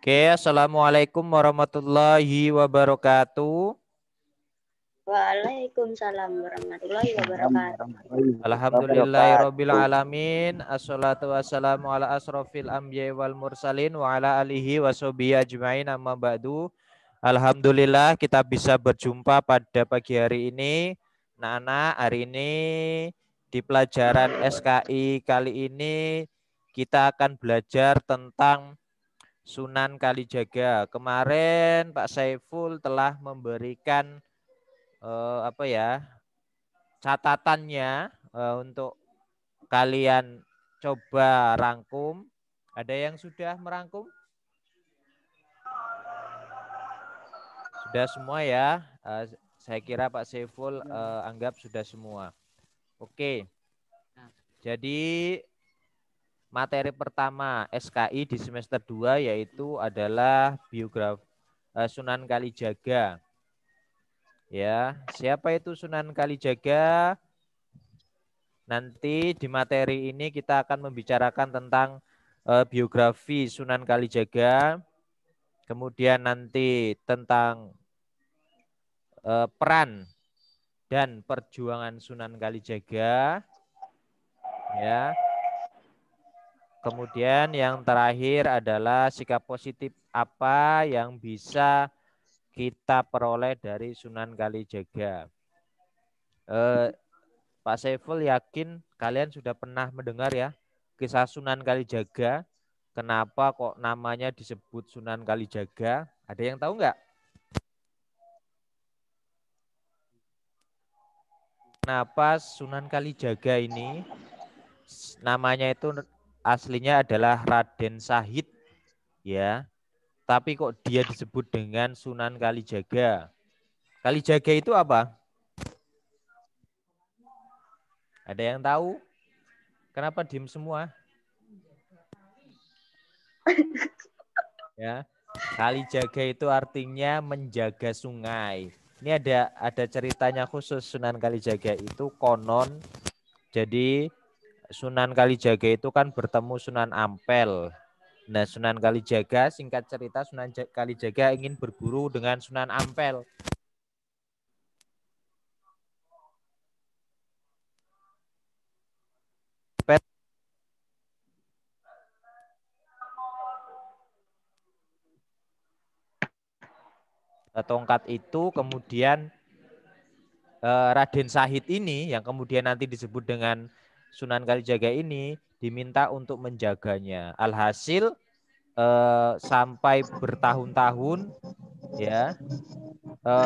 Oke, assalamualaikum warahmatullahi wabarakatuh. Waalaikumsalam warahmatullahi wabarakatuh. Alhamdulillahirabbil alamin. Assalatu wassalamu ala asrofil anbiya'i wal mursalin wa ala alihi washabihi ajmain amma ba'du. Alhamdulillah kita bisa berjumpa pada pagi hari ini. Nah, hari ini di pelajaran SKI kali ini kita akan belajar tentang Sunan Kalijaga. Kemarin Pak Saiful telah memberikan catatannya untuk kalian coba rangkum. Ada yang sudah merangkum? Sudah semua ya. Saya kira Pak Saiful anggap sudah semua. Oke. Jadi materi pertama SKI di semester 2 yaitu adalah biografi Sunan Kalijaga. Ya, siapa itu Sunan Kalijaga? Nanti di materi ini kita akan membicarakan tentang biografi Sunan Kalijaga, kemudian nanti tentang peran dan perjuangan Sunan Kalijaga, ya. Kemudian yang terakhir adalah sikap positif apa yang bisa kita peroleh dari Sunan Kalijaga. Pak Saiful yakin kalian sudah pernah mendengar ya kisah Sunan Kalijaga. Kenapa kok namanya disebut Sunan Kalijaga? Ada yang tahu nggak? Kenapa Sunan Kalijaga ini namanya itu aslinya adalah Raden Sahid ya. Tapi kok dia disebut dengan Sunan Kalijaga? Kalijaga itu apa? Ada yang tahu? Kenapa diem semua? Ya, Kalijaga itu artinya menjaga sungai. Ini ada ceritanya khusus Sunan Kalijaga itu konon. Jadi Sunan Kalijaga itu kan bertemu Sunan Ampel. Nah, Sunan Kalijaga singkat cerita Sunan Kalijaga ingin berguru dengan Sunan Ampel. Tongkat itu kemudian Raden Sahid ini yang kemudian nanti disebut dengan Sunan Kalijaga ini diminta untuk menjaganya. Alhasil sampai bertahun-tahun ya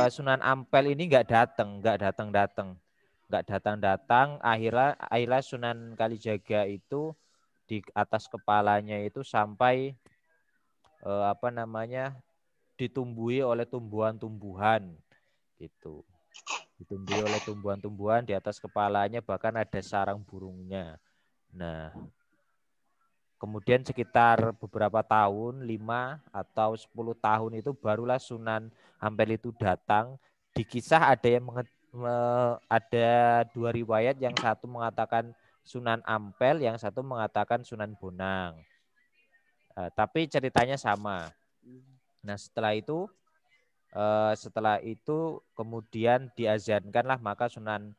Sunan Ampel ini nggak datang. Akhirnya Sunan Kalijaga itu di atas kepalanya itu sampai ditumbuhi oleh tumbuhan-tumbuhan gitu. Ditumbuhi oleh tumbuhan-tumbuhan di atas kepalanya, bahkan ada sarang burungnya. Nah, kemudian sekitar beberapa tahun, 5 atau 10 tahun itu barulah Sunan Ampel itu datang. Di kisah ada dua riwayat, yang satu mengatakan Sunan Ampel, yang satu mengatakan Sunan Bonang. Tapi ceritanya sama. Nah, setelah itu kemudian diazankanlah maka Sunan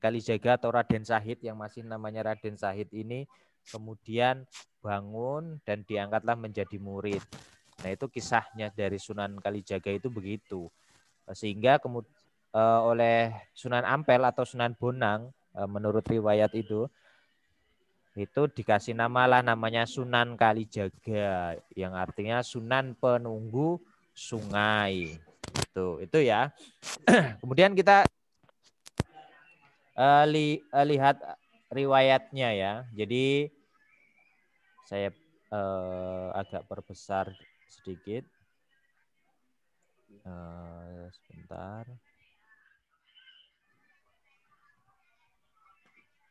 Kalijaga atau Raden Sahid yang masih namanya Raden Sahid ini kemudian bangun dan diangkatlah menjadi murid. Nah, itu kisahnya dari Sunan Kalijaga itu begitu. Sehingga oleh Sunan Ampel atau Sunan Bonang menurut riwayat itu dikasih namanya Sunan Kalijaga yang artinya Sunan penunggu sungai. Itu ya. Kemudian kita lihat riwayatnya ya. Jadi saya agak perbesar sedikit. Sebentar.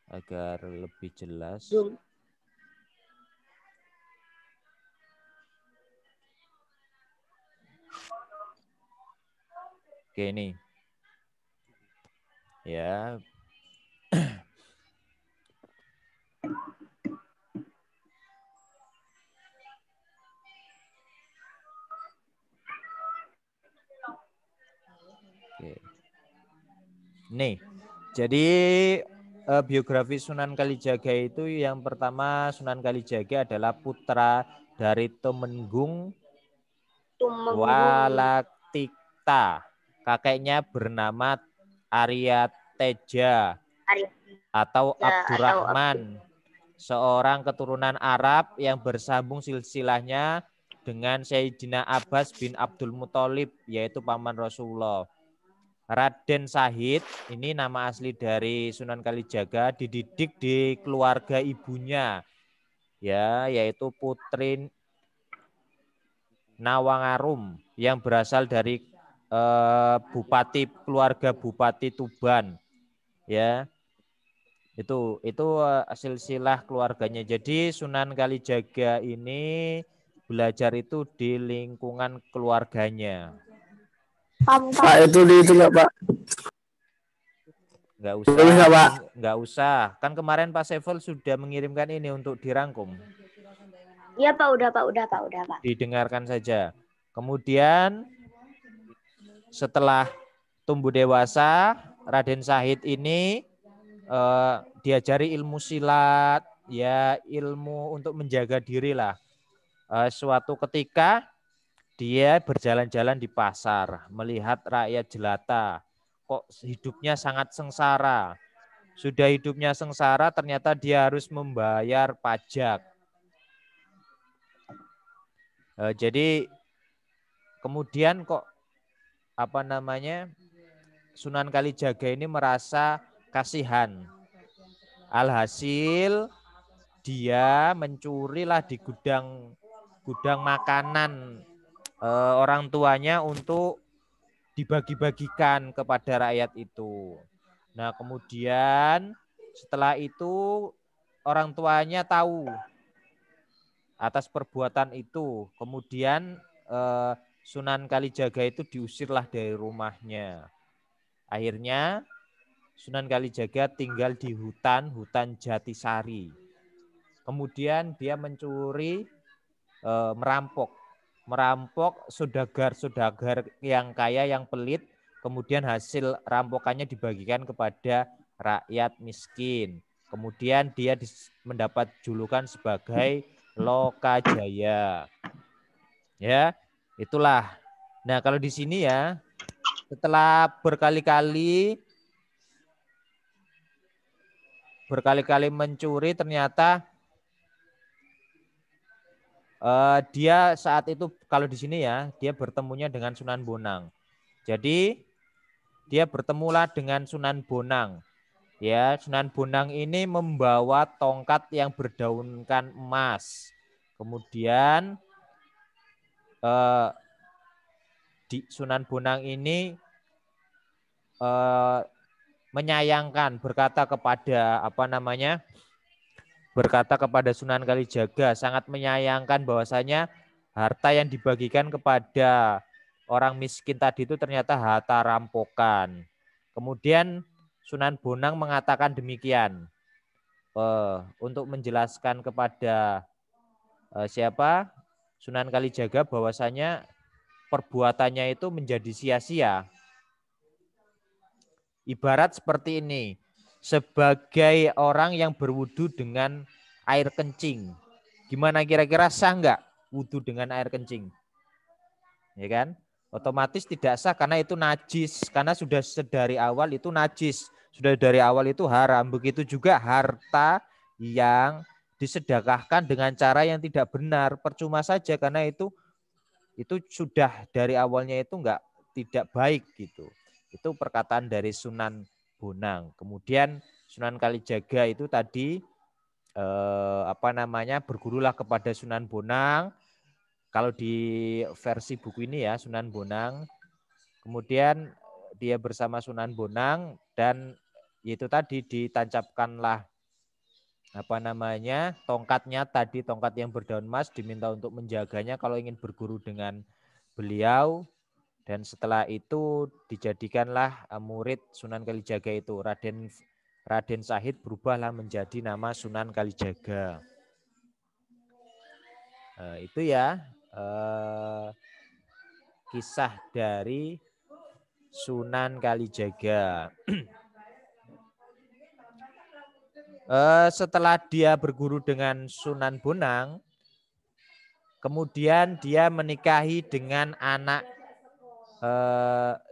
Agar lebih jelas. Oke, ini. Ya. Nih, jadi biografi Sunan Kalijaga itu yang pertama, Sunan Kalijaga adalah putra dari Tumenggung Tumenggung. Walatikta. Kakeknya bernama Arya Teja Arya atau atau Abdul. Abdurrahman, seorang keturunan Arab yang bersambung silsilahnya dengan Sayyidina Abbas bin Abdul Muthalib, yaitu paman Rasulullah. Raden Sahid, ini nama asli dari Sunan Kalijaga, dididik di keluarga ibunya, ya, yaitu Putri Nawangarum yang berasal dari keluarga Bupati Tuban, ya. Itu silsilah keluarganya. Jadi Sunan Kalijaga ini belajar itu di lingkungan keluarganya. Pak itu di itu nggak Pak? Nggak usah, Nggak, Pak. nggak usah. Kan kemarin Pak Sevel sudah mengirimkan ini untuk dirangkum. Iya Pak, udah Pak. Didengarkan saja. Kemudian setelah tumbuh dewasa, Raden Sahid ini diajari ilmu silat, ya, ilmu untuk menjaga diri lah. Suatu ketika dia berjalan-jalan di pasar, melihat rakyat jelata, kok hidupnya sangat sengsara. Sudah hidupnya sengsara, ternyata dia harus membayar pajak. Jadi kemudian kok Sunan Kalijaga ini merasa kasihan. Alhasil dia mencurilah di gudang makanan orang tuanya untuk dibagi-bagikan kepada rakyat itu. Nah, kemudian setelah itu orang tuanya tahu atas perbuatan itu. Kemudian Sunan Kalijaga itu diusirlah dari rumahnya. Akhirnya Sunan Kalijaga tinggal di hutan Jatisari. Kemudian dia mencuri, merampok saudagar yang kaya, yang pelit. Kemudian hasil rampokannya dibagikan kepada rakyat miskin. Kemudian dia mendapat julukan sebagai Lokajaya. Ya, itulah. Nah, kalau di sini ya, setelah berkali-kali mencuri, ternyata dia saat itu, kalau di sini ya, dia bertemunya dengan Sunan Bonang. Jadi dia bertemulah dengan Sunan Bonang. Ya, Sunan Bonang ini membawa tongkat yang berdaunkan emas. Kemudian di Sunan Bonang ini menyayangkan, berkata kepada Sunan Kalijaga, sangat menyayangkan bahwasanya harta yang dibagikan kepada orang miskin tadi itu ternyata harta rampokan. Kemudian Sunan Bonang mengatakan demikian untuk menjelaskan kepada siapa? Sunan Kalijaga bahwasanya perbuatannya itu menjadi sia-sia. Ibarat seperti ini, sebagai orang yang berwudu dengan air kencing. Gimana kira-kira sah nggak wudu dengan air kencing? Ya kan? Otomatis tidak sah karena itu najis. Karena sudah dari awal itu najis. Sudah dari awal itu haram. Begitu juga harta yang disedekahkan dengan cara yang tidak benar. Percuma saja karena itu sudah dari awalnya itu tidak baik gitu. Itu perkataan dari Sunan Bonang. Kemudian Sunan Kalijaga itu tadi bergurulah kepada Sunan Bonang. Kalau di versi buku ini ya, Sunan Bonang. Kemudian dia bersama Sunan Bonang dan itu tadi ditancapkanlah tongkatnya tadi, tongkat yang berdaun emas, diminta untuk menjaganya kalau ingin berguru dengan beliau. Dan setelah itu dijadikanlah murid Sunan Kalijaga itu. Raden Sahid berubahlah menjadi nama Sunan Kalijaga. Itu ya kisah dari Sunan Kalijaga. Setelah dia berguru dengan Sunan Bonang, kemudian dia menikahi dengan anak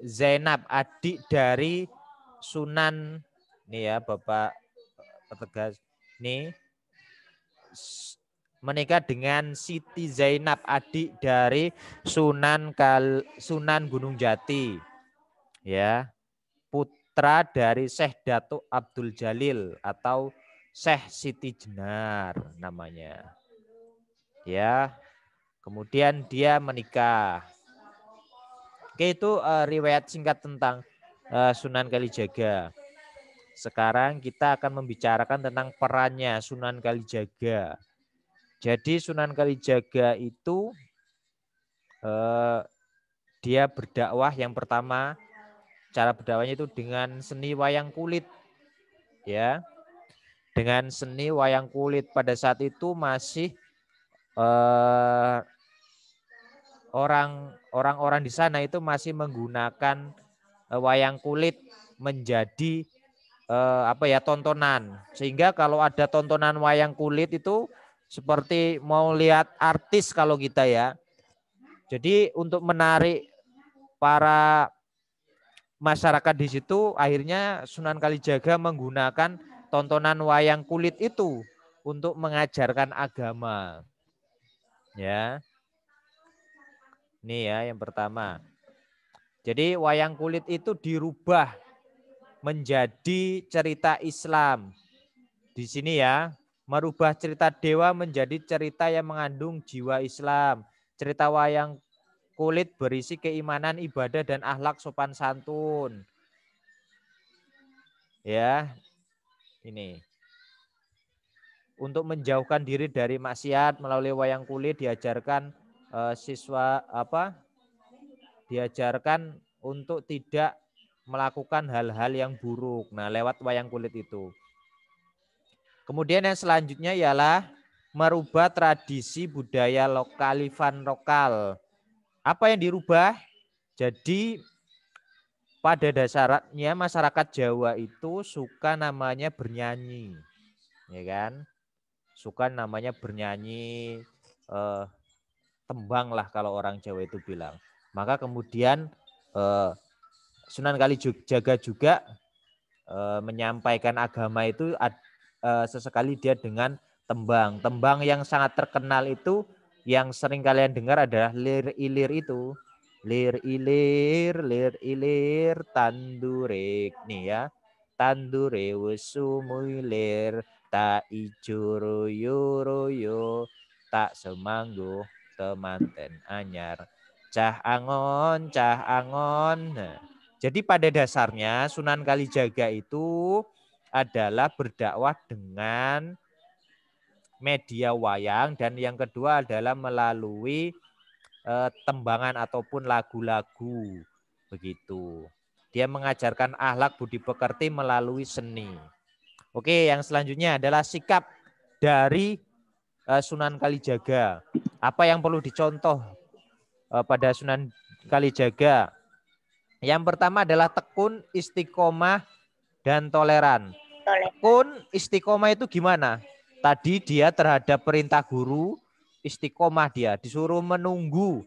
Zainab, adik dari Sunan, nih ya Bapak petugas, nih menikah dengan Siti Zainab, adik dari Sunan Gunung Jati, ya, putra dari Syekh Datuk Abdul Jalil atau Syekh Siti Jenar namanya. Ya, kemudian dia menikah. Oke, itu riwayat singkat tentang Sunan Kalijaga. Sekarang kita akan membicarakan tentang perannya Sunan Kalijaga. Jadi Sunan Kalijaga itu dia berdakwah, yang pertama cara berdakwahnya itu dengan seni wayang kulit, ya. Dengan seni wayang kulit pada saat itu masih orang-orang di sana itu masih menggunakan wayang kulit menjadi tontonan. Sehingga kalau ada tontonan wayang kulit itu seperti mau lihat artis kalau kita ya. Jadi untuk menarik para masyarakat di situ, akhirnya Sunan Kalijaga menggunakan tontonan wayang kulit itu untuk mengajarkan agama. Ya. Ini ya yang pertama. Jadi wayang kulit itu dirubah menjadi cerita Islam. Di sini ya, merubah cerita dewa menjadi cerita yang mengandung jiwa Islam. Cerita wayang kulit berisi keimanan, ibadah, dan akhlak sopan santun. Ya, ini. Untuk menjauhkan diri dari maksiat melalui wayang kulit diajarkan diajarkan untuk tidak melakukan hal-hal yang buruk. Nah, lewat wayang kulit itu. Kemudian yang selanjutnya ialah merubah tradisi budaya lokalifan lokal. Apa yang dirubah? Jadi pada dasarnya masyarakat Jawa itu suka namanya bernyanyi, ya kan? Suka namanya bernyanyi, tembang lah kalau orang Jawa itu bilang. Maka kemudian Sunan Kalijaga juga menyampaikan agama itu sesekali dia dengan tembang. Tembang yang sangat terkenal itu yang sering kalian dengar adalah lir ilir itu. Lir ilir tandurek nih ya. Tandure wesumuilir tak ijo royo royo tak semanggo temanten anyar cah angon cah angon. Nah, jadi pada dasarnya Sunan Kalijaga itu adalah berdakwah dengan media wayang, dan yang kedua adalah melalui tembangan ataupun lagu-lagu begitu. Dia mengajarkan akhlak budi pekerti melalui seni. Oke, yang selanjutnya adalah sikap dari Sunan Kalijaga. Apa yang perlu dicontoh pada Sunan Kalijaga? Yang pertama adalah tekun, istiqomah, dan toleran. Tekun, istiqomah itu gimana? Tadi dia terhadap perintah guru, istiqomah dia disuruh menunggu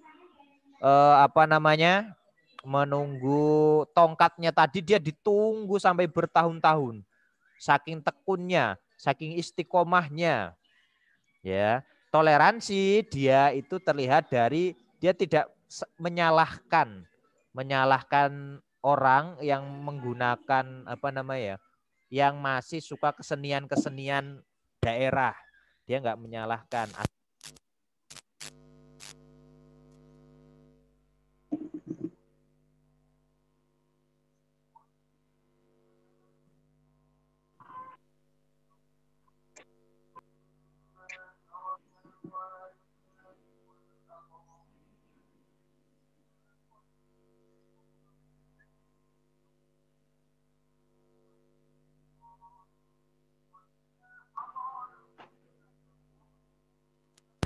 menunggu tongkatnya tadi dia ditunggu sampai bertahun-tahun. Saking tekunnya, saking istiqomahnya. Ya, toleransi dia itu terlihat dari dia tidak menyalahkan orang yang menggunakan yang masih suka kesenian-kesenian daerah. Dia nggak menyalahkan.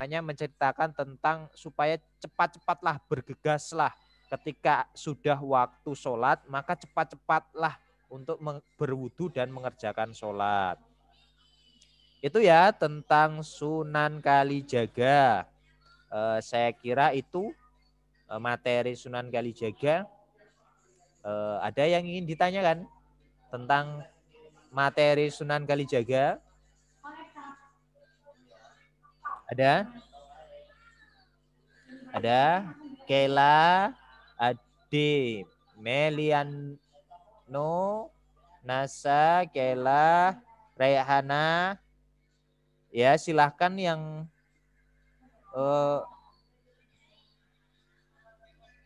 Hanya menceritakan tentang supaya cepat-cepatlah bergegaslah ketika sudah waktu sholat, maka cepat-cepatlah untuk berwudu dan mengerjakan sholat. Itu ya tentang Sunan Kalijaga. Saya kira itu materi Sunan Kalijaga. Ada yang ingin ditanyakan tentang materi Sunan Kalijaga? Ada? Ada? Kela, Ade, Meliano, Nasa, Kela, Rayhana. Ya, silahkan yang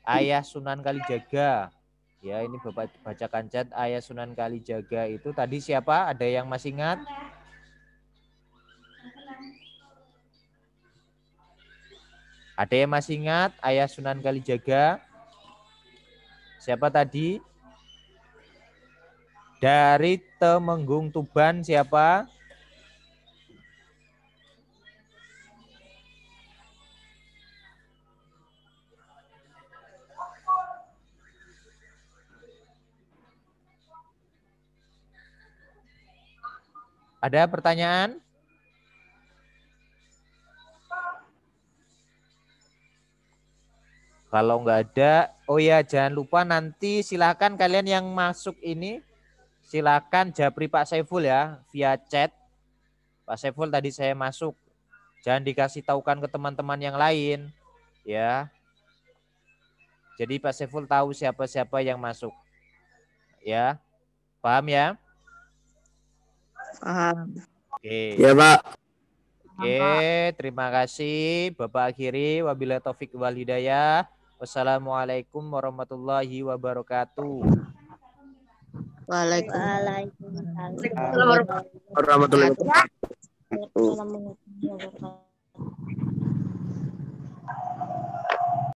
ayah Sunan Kalijaga. Ya, ini Bapak bacakan chat. Ayah Sunan Kalijaga itu tadi siapa? Ada yang masih ingat? Ada yang masih ingat ayah Sunan Kalijaga? Siapa tadi? Dari Temenggung Tuban siapa? Ada pertanyaan? Kalau nggak ada, oh ya jangan lupa nanti silakan kalian yang masuk ini silakan japri Pak Saiful ya via chat. Pak Saiful tadi saya masuk. Jangan dikasih tahukan ke teman-teman yang lain ya. Jadi Pak Saiful tahu siapa-siapa yang masuk. Ya. Paham ya? Paham. Oke. Ya, Pak. Oke, terima kasih. Bapak akhiri wabillahi taufik wal hidayah. Wassalamualaikum warahmatullahi wabarakatuh. Waalaikumsalam Warahmatullahi wabarakatuh. warahmatullahi wabarakatuh.